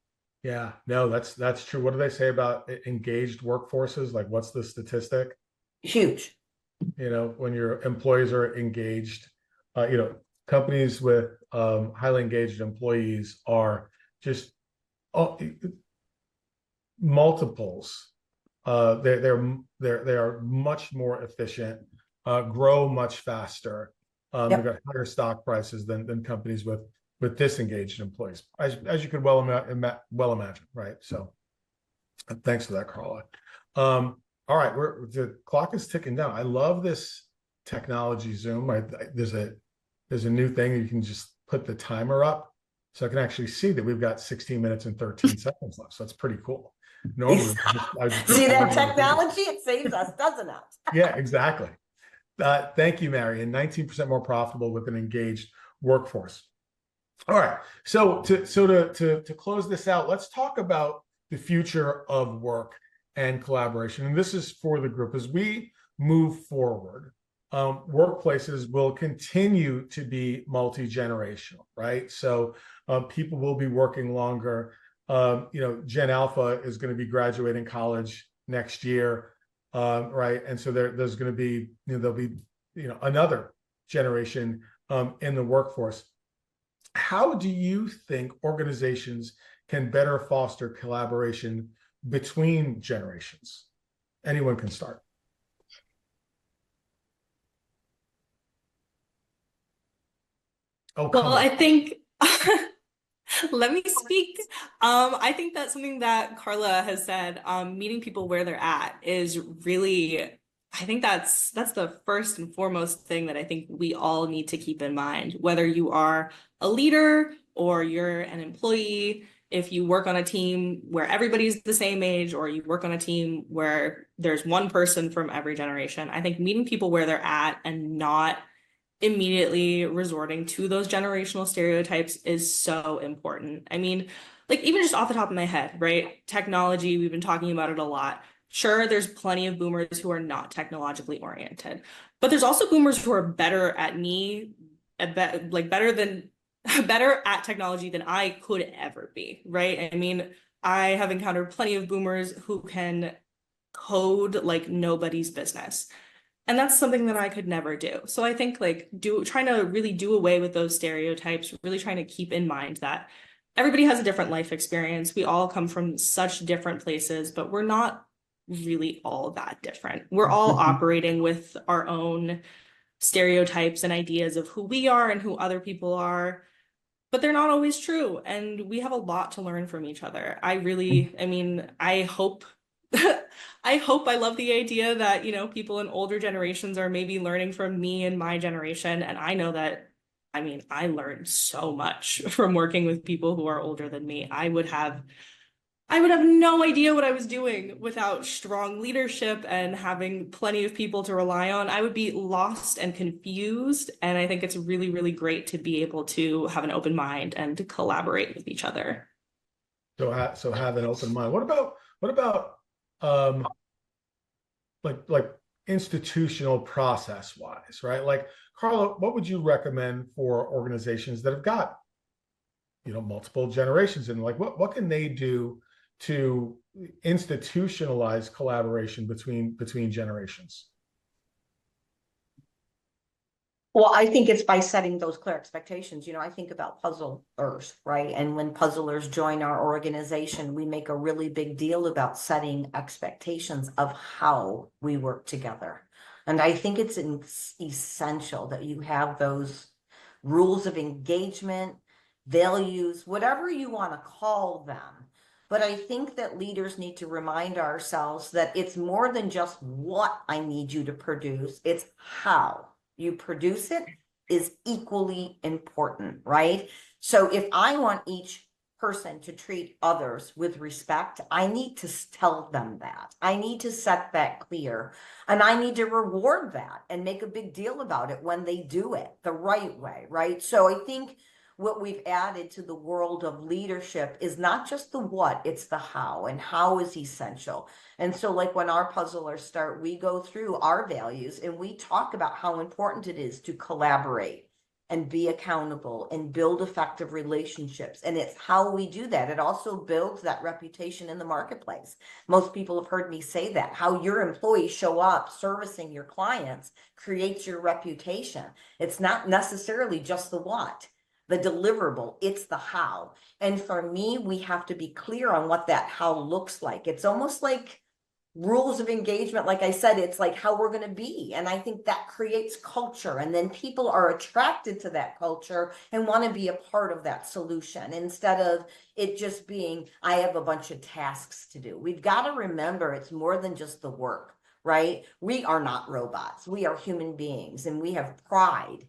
Yeah, no, that's true. What do they say about engaged workforces? Like, what's the statistic? Huge. You know, when your employees are engaged, you know, companies with highly engaged employees are just multiples. They are much more efficient, grow much faster. They've got higher stock prices than companies with disengaged employees, as you could well imagine, right? So, thanks for that, Carla. All right, the clock is ticking down. I love this technology Zoom. There's a new thing. You can just put the timer up, so I can actually see that we've got 16 minutes and 13 seconds left. So that's pretty cool. Normally, see that technology? It saves us, doesn't it? Yeah, exactly. Thank you, Marion. 19% more profitable with an engaged workforce. All right. So to close this out, let's talk about the future of work and collaboration. And this is for the group. As we move forward, workplaces will continue to be multi-generational, right? So people will be working longer. You know, Gen Alpha is going to be graduating college next year, right? And so there's going to be, there'll be, another generation in the workforce. How do you think organizations can better foster collaboration between generations? Anyone can start. Oh, well, I think let me speak. I think that's something that Carla has said. Meeting people where they're at is really, I think that's the first and foremost thing that I think we all need to keep in mind, whether you are a leader or you're an employee. If you work on a team where everybody's the same age, or you work on a team where there's one person from every generation, I think meeting people where they're at and not immediately resorting to those generational stereotypes is so important. I mean, like even just off the top of my head, right? Technology, we've been talking about it a lot. Sure, there's plenty of boomers who are not technologically oriented, but there's also boomers who are better at better at technology than I could ever be, right? I mean, I have encountered plenty of boomers who can code like nobody's business. And that's something that I could never do. So I think trying to really do away with those stereotypes, really trying to keep in mind that everybody has a different life experience. We all come from such different places, but we're not really all that different. We're all operating with our own stereotypes and ideas of who we are and who other people are, but they're not always true. And we have a lot to learn from each other. I mean, I hope I love the idea that, you know, people in older generations are maybe learning from me and my generation. And I know that, I mean, I learned so much from working with people who are older than me. I would have no idea what I was doing without strong leadership and having plenty of people to rely on. I would be lost and confused. And I think it's really, really great to be able to have an open mind and to collaborate with each other. So have an open mind. What about um like institutional process wise, right? Like, Carla, what would you recommend for organizations that have got, you know, multiple generations, and like what can they do to institutionalize collaboration between generations? Well, I think it's by setting those clear expectations. You know, I think about puzzlers, right? And when puzzlers join our organization, we make a really big deal about setting expectations of how we work together. And I think it's essential that you have those rules of engagement, values, whatever you want to call them. But I think that leaders need to remind ourselves that it's more than just what I need you to produce, it's how you produce it is equally important, right? So if I want each person to treat others with respect, I need to tell them that. I need to set that clear, and I need to reward that and make a big deal about it when they do it the right way, right? So I think what we've added to the world of leadership is not just the what, it's the how, and how is essential. And so like when our puzzlers start, we go through our values and we talk about how important it is to collaborate and be accountable and build effective relationships. And it's how we do that. It also builds that reputation in the marketplace. Most people have heard me say that. How your employees show up servicing your clients creates your reputation. It's not necessarily just the what, the deliverable, it's the how. And for me, we have to be clear on what that how looks like. It's almost like rules of engagement. Like I said, it's like how we're going to be. And I think that creates culture. And then people are attracted to that culture and want to be a part of that solution instead of it just being, I have a bunch of tasks to do. We've got to remember it's more than just the work, right? We are not robots. We are human beings, and we have pride.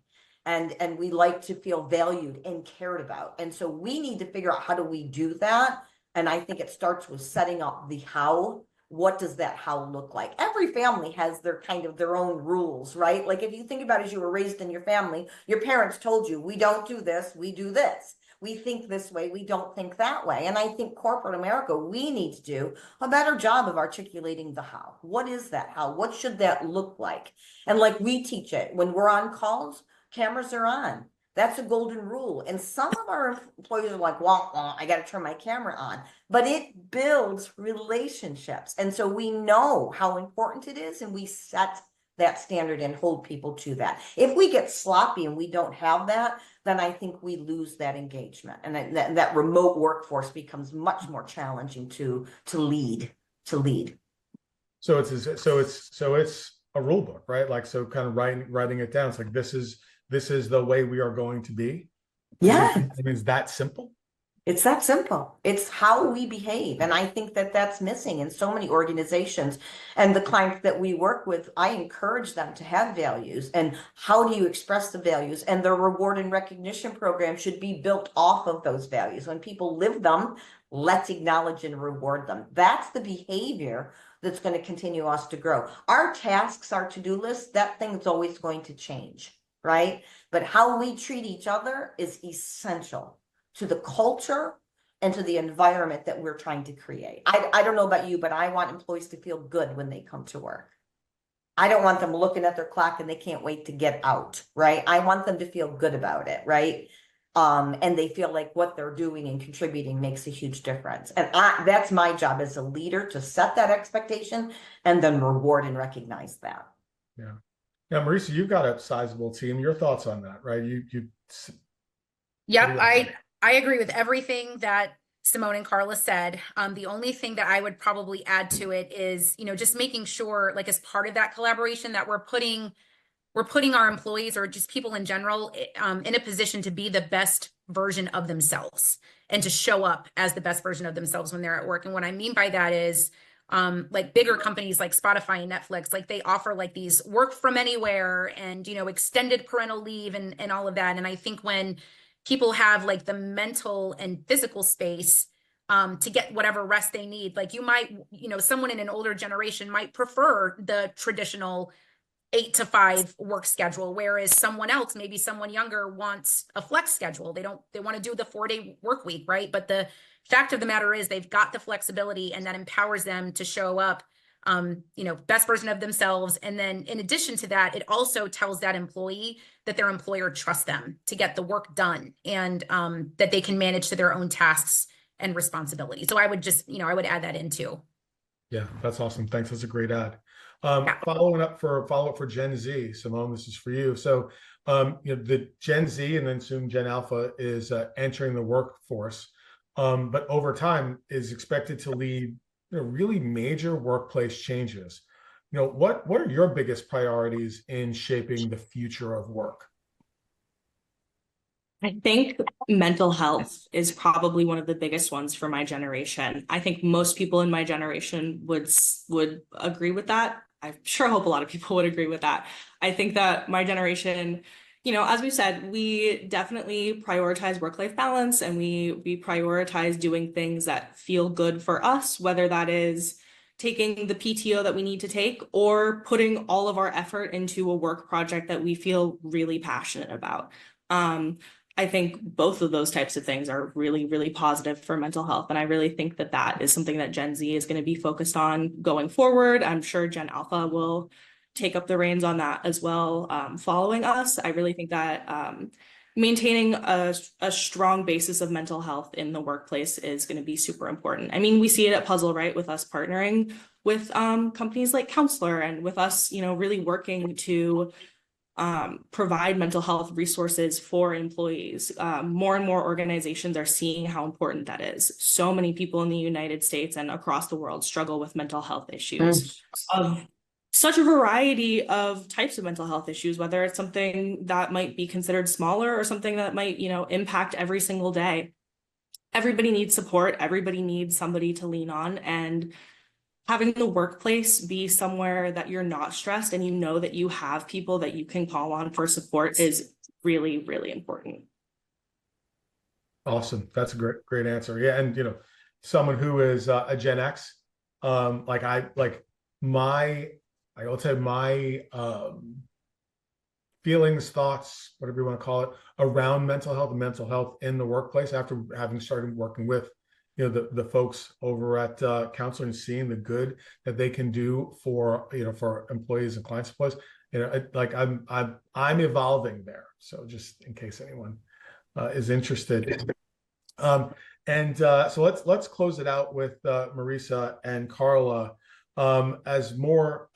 And we like to feel valued and cared about. And so we need to figure out, how do we do that? And I think it starts with setting up the how. What does that how look like? Every family has their kind of their own rules, right? Like if you think about it, as you were raised in your family, your parents told you, we don't do this, we do this. We think this way, we don't think that way. And I think corporate America, we need to do a better job of articulating the how. What is that how? What should that look like? And like we teach it when we're on calls, cameras are on. That's a golden rule. And some of our employees are like, well, I got to turn my camera on. But it builds relationships. And so we know how important it is, and we set that standard and hold people to that. If we get sloppy and we don't have that, then I think we lose that engagement. And that remote workforce becomes much more challenging to lead. So it's a rule book, right? Like, so kind of writing it down. It's like, this is the way we are going to be. Yeah. I mean, it's that simple. It's that simple. It's how we behave. And I think that that's missing in so many organizations. And the clients that we work with, I encourage them to have values. And how do you express the values? And their reward and recognition program should be built off of those values. When people live them, let's acknowledge and reward them. That's the behavior that's going to continue us to grow. Our tasks, our to-do list, that thing's always going to change, right? But how we treat each other is essential to the culture and to the environment that we're trying to create. I don't know about you, but I want employees to feel good when they come to work. I don't want them looking at their clock and they can't wait to get out, right? I want them to feel good about it, right? And they feel like what they're doing and contributing makes a huge difference. And that's my job as a leader, to set that expectation and then reward and recognize that. Yeah. Now, Marisa, you've got a sizable team. Your thoughts on that, right? Yep, I agree with everything that Simone and Carla said. The only thing that I would probably add to it is, just making sure, like, as part of that collaboration, that we're putting our employees, or just people in general, in a position to be the best version of themselves and to show up as the best version of themselves when they're at work. And what I mean by that is, like bigger companies like Spotify and Netflix, like they offer like these work from anywhere and, extended parental leave and all of that. And I think when people have like the mental and physical space to get whatever rest they need, like you might, someone in an older generation might prefer the traditional 8 to 5 work schedule, whereas someone else, maybe someone younger, wants a flex schedule. They want to do the 4-day work week, right? But the fact of the matter is they've got the flexibility, and that empowers them to show up, best version of themselves. And then in addition to that, it also tells that employee that their employer trusts them to get the work done, and that they can manage to their own tasks and responsibilities. So I would just, I would add that in too. Yeah, that's awesome. Thanks. That's a great ad. Yeah. Follow up for Gen Z, Simone, this is for you. So, the Gen Z and then soon Gen Alpha is entering the workforce, but over time is expected to lead really major workplace changes. What are your biggest priorities in shaping the future of work? I think mental health is probably one of the biggest ones for my generation. I think most people in my generation would agree with that. I sure hope a lot of people would agree with that. I think that my generation, as we said, we definitely prioritize work-life balance, and we prioritize doing things that feel good for us, whether that is taking the PTO that we need to take or putting all of our effort into a work project that we feel really passionate about. I think both of those types of things are really, really positive for mental health. And I really think that that is something that Gen Z is going to be focused on going forward. I'm sure Gen Alpha will take up the reins on that as well, following us. I really think that maintaining a strong basis of mental health in the workplace is going to be super important. I mean, we see it at Puzzle, right? With us partnering with companies like Counselor, and with us, really working to provide mental health resources for employees. More and more organizations are seeing how important that is. So many people in the United States and across the world struggle with mental health issues of such a variety of types of mental health issues, whether it's something that might be considered smaller or something that might, impact every single day. Everybody needs support. Everybody needs somebody to lean on, and having the workplace be somewhere that you're not stressed and that you have people that you can call on for support is really, really important. Awesome. That's a great answer. Yeah. And, someone who is a Gen X, I will tell you my feelings, thoughts, whatever you want to call it, around mental health and mental health in the workplace after having started working with the folks over at Counselor, and seeing the good that they can do for for employees and clients' employees. I'm evolving there. So just in case anyone is interested, so let's close it out with Marisa and Carla. As more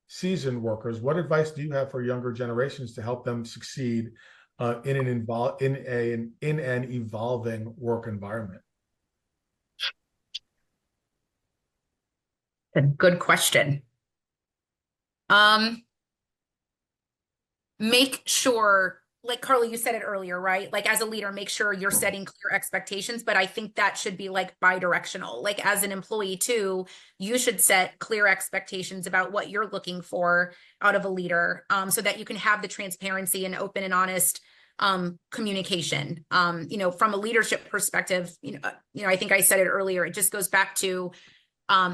seasoned workers, what advice do you have for younger generations to help them succeed in an evolving work environment? A good question. Make sure, like Carly, you said it earlier, right? Like as a leader, make sure you're setting clear expectations, but I think that should be like bi-directional. Like as an employee too, you should set clear expectations about what you're looking for out of a leader, so that you can have the transparency and open and honest communication. From a leadership perspective, I think I said it earlier, it just goes back to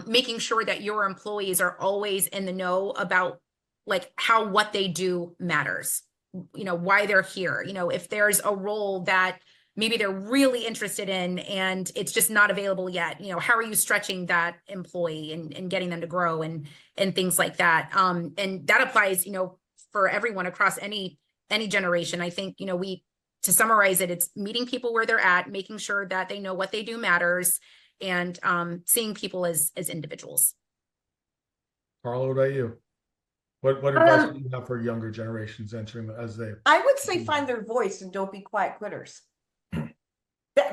making sure that your employees are always in the know about like how what they do matters, why they're here. If there's a role that maybe they're really interested in and it's just not available yet, how are you stretching that employee and getting them to grow and things like that. And that applies, for everyone across any generation. I think, to summarize it, it's meeting people where they're at, making sure that they know what they do matters, and seeing people as individuals. Carla, what about you? What advice do you have for younger generations entering as they? I would say find their voice and don't be quiet quitters.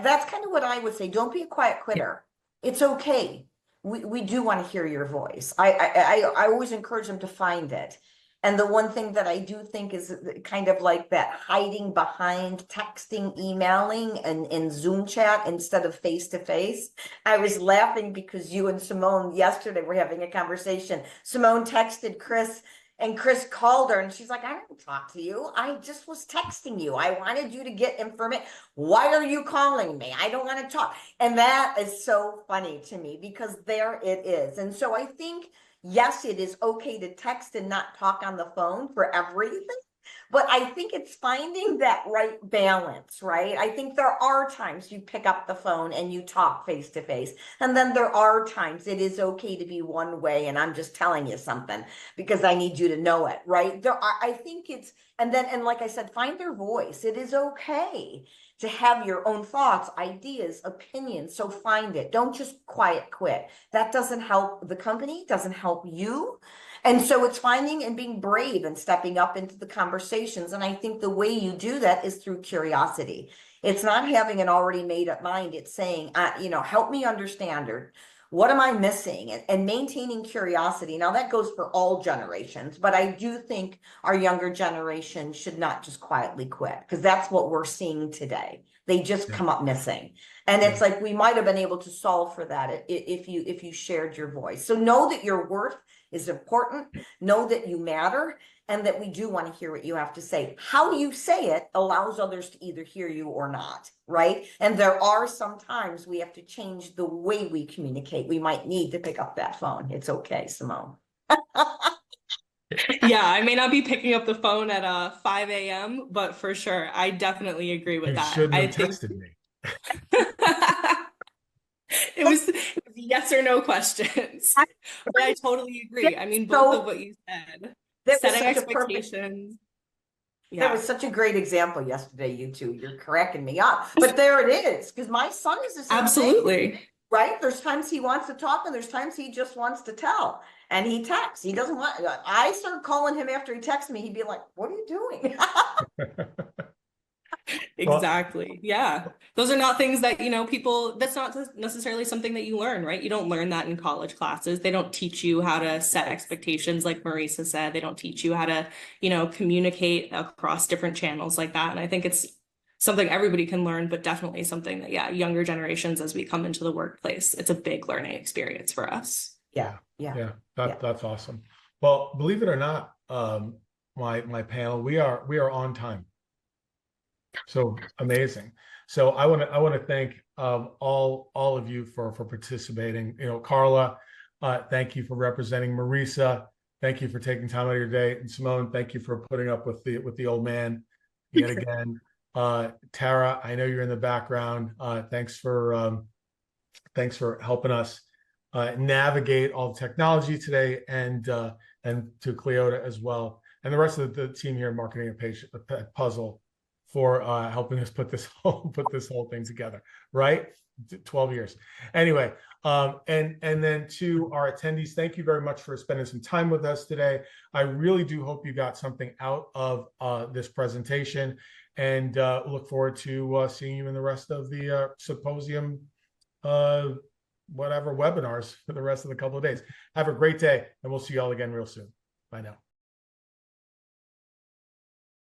that's kind of what I would say. Don't be a quiet quitter. It's okay. We do want to hear your voice. I always encourage them to find it. And the one thing that I do think is kind of like that hiding behind texting, emailing, and in Zoom chat instead of face to face. I was laughing because you and Simone yesterday were having a conversation. Simone texted Chris and Chris called her and she's like, I didn't talk to you. I just was texting you. I wanted you to get information. Why are you calling me? I don't want to talk. And that is so funny to me because there it is. And so I think, yes, it is okay to text and not talk on the phone for everything. But I think it's finding that right balance, right? I think there are times you pick up the phone and you talk face to face. And then there are times it is okay to be one way and I'm just telling you something because I need you to know it, right? I think it's, and like I said, find their voice. It is okay to have your own thoughts, ideas, opinions. So find it. Don't just quiet quit. That doesn't help the company, doesn't help you. And so it's finding and being brave and stepping up into the conversations. And I think the way you do that is through curiosity. It's not having an already made up mind. It's saying, help me understand, or what am I missing? And maintaining curiosity. Now that goes for all generations, but I do think our younger generation should not just quietly quit because that's what we're seeing today. They just come up missing. And it's like, we might've been able to solve for that if you shared your voice. So know that your worth is important, know that you matter, and that we do want to hear what you have to say. How you say it allows others to either hear you or not, right? And there are some times we have to change the way we communicate. We might need to pick up that phone. It's okay, Simone. Yeah, I may not be picking up the phone at 5 a.m., but for sure, I definitely agree with You that. shouldn't I have think texted me. it was yes or no questions. But I totally agree. I mean, both of what you said. Setting expectations. That was such a great example yesterday, you two. You're cracking me up. But there it is, because my son is the same Absolutely. thing, right? There's times he wants to talk and there's times he just wants to tell. And he texts. He doesn't want, I started calling him after he texted me. He'd be like, what are you doing? Exactly. Yeah. Those are not things that, people, that's not necessarily something that you learn, right? You don't learn that in college classes. They don't teach you how to set expectations, like Marisa said. They don't teach you how to, communicate across different channels like that. And I think it's something everybody can learn, but definitely something that, younger generations, as we come into the workplace, it's a big learning experience for us. Yeah. That's awesome. Well, believe it or not, my panel, we are on time. So amazing. So I want to thank all of you for participating. Carla, thank you for representing Marisa. Thank you for taking time out of your day. And Simone, thank you for putting up with the old man yet again. Tara, I know you're in the background. Thanks for helping us navigate all the technology today, and to Cleota as well, and the rest of the team here in marketing at Puzzle for helping us put this whole thing together, right? 12 years. Anyway, and then to our attendees, thank you very much for spending some time with us today. I really do hope you got something out of this presentation, and look forward to seeing you in the rest of the symposium, whatever webinars for the rest of the couple of days. Have a great day, and we'll see you all again real soon. Bye now.